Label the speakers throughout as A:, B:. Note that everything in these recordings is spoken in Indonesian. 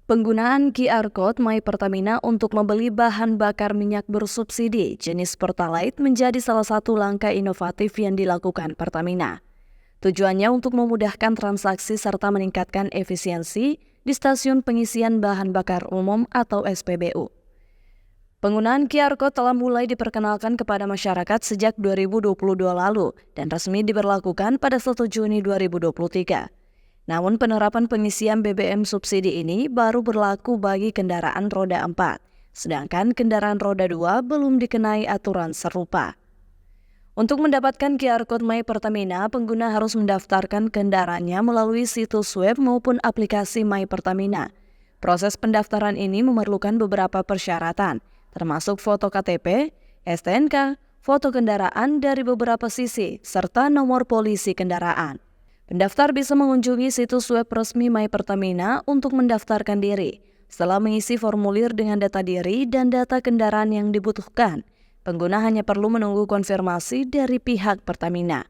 A: Penggunaan QR Code My Pertamina untuk membeli bahan bakar minyak bersubsidi jenis Pertalite menjadi salah satu langkah inovatif yang dilakukan Pertamina. Tujuannya untuk memudahkan transaksi serta meningkatkan efisiensi di stasiun pengisian bahan bakar umum atau SPBU. Penggunaan QR Code telah mulai diperkenalkan kepada masyarakat sejak 2022 lalu dan resmi diberlakukan pada 1 Juni 2023. Namun penerapan pengisian BBM subsidi ini baru berlaku bagi kendaraan roda 4, sedangkan kendaraan roda 2 belum dikenai aturan serupa. Untuk mendapatkan QR Code My Pertamina, pengguna harus mendaftarkan kendaraannya melalui situs web maupun aplikasi My Pertamina. Proses pendaftaran ini memerlukan beberapa persyaratan, termasuk foto KTP, STNK, foto kendaraan dari beberapa sisi, serta nomor polisi kendaraan. Pendaftar bisa mengunjungi situs web resmi My Pertamina untuk mendaftarkan diri. Setelah mengisi formulir dengan data diri dan data kendaraan yang dibutuhkan, pengguna hanya perlu menunggu konfirmasi dari pihak Pertamina.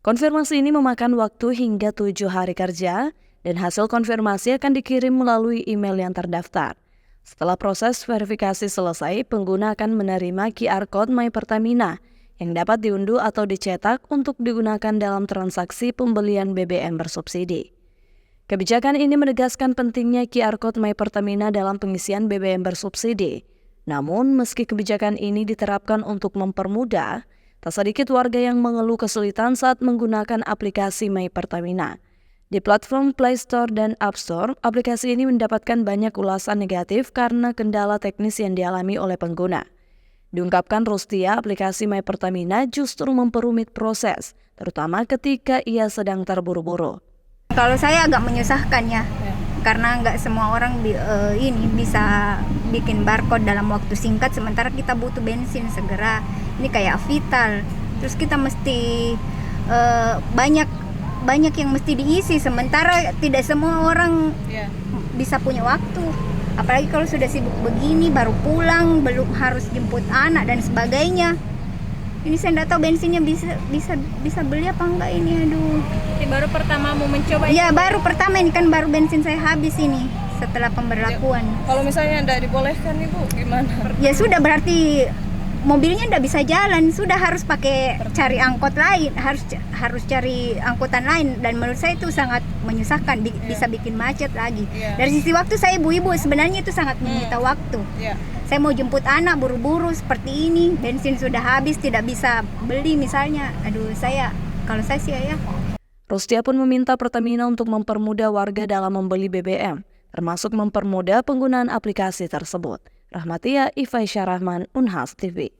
A: Konfirmasi ini memakan waktu hingga 7 hari kerja, dan hasil konfirmasi akan dikirim melalui email yang terdaftar. Setelah proses verifikasi selesai, pengguna akan menerima QR Code My Pertamina yang dapat diunduh atau dicetak untuk digunakan dalam transaksi pembelian BBM bersubsidi. Kebijakan ini menegaskan pentingnya QR Code My Pertamina dalam pengisian BBM bersubsidi. Namun, meski kebijakan ini diterapkan untuk mempermudah, tak sedikit warga yang mengeluh kesulitan saat menggunakan aplikasi My Pertamina. Di platform Play Store dan App Store, aplikasi ini mendapatkan banyak ulasan negatif karena kendala teknis yang dialami oleh pengguna. Diungkapkan Rustia, aplikasi My Pertamina justru memperumit proses, terutama ketika ia sedang terburu-buru.
B: Kalau saya agak menyusahkan ya, karena nggak semua orang ini bisa bikin barcode dalam waktu singkat, sementara kita butuh bensin segera. Ini kayak vital, terus kita mesti banyak yang mesti diisi, sementara tidak semua orang bisa punya waktu. Apalagi kalau sudah sibuk begini, baru pulang, belum harus jemput anak dan sebagainya. Ini saya nggak tahu bensinnya bisa beli apa enggak ini, aduh.
C: Ini baru pertama mau mencoba?
B: Ya baru pertama ini kan, baru bensin saya habis ini setelah pemberlakuan.
C: Kalau misalnya nggak dibolehkan Ibu gimana?
B: Ya sudah, berarti mobilnya nggak bisa jalan, sudah harus pakai cari angkot lain, harus cari angkutan lain, dan menurut saya itu sangat menyusahkan, bisa bikin macet lagi. Dari sisi waktu saya ibu-ibu sebenarnya itu sangat menyita waktu. Saya mau jemput anak buru-buru seperti ini, bensin sudah habis, tidak bisa beli misalnya. Aduh, kalau saya sih ya.
A: Rustia pun meminta Pertamina untuk mempermudah warga dalam membeli BBM, termasuk mempermudah penggunaan aplikasi tersebut. Rahmatia Ifaisyah Rahman, Unhas TV.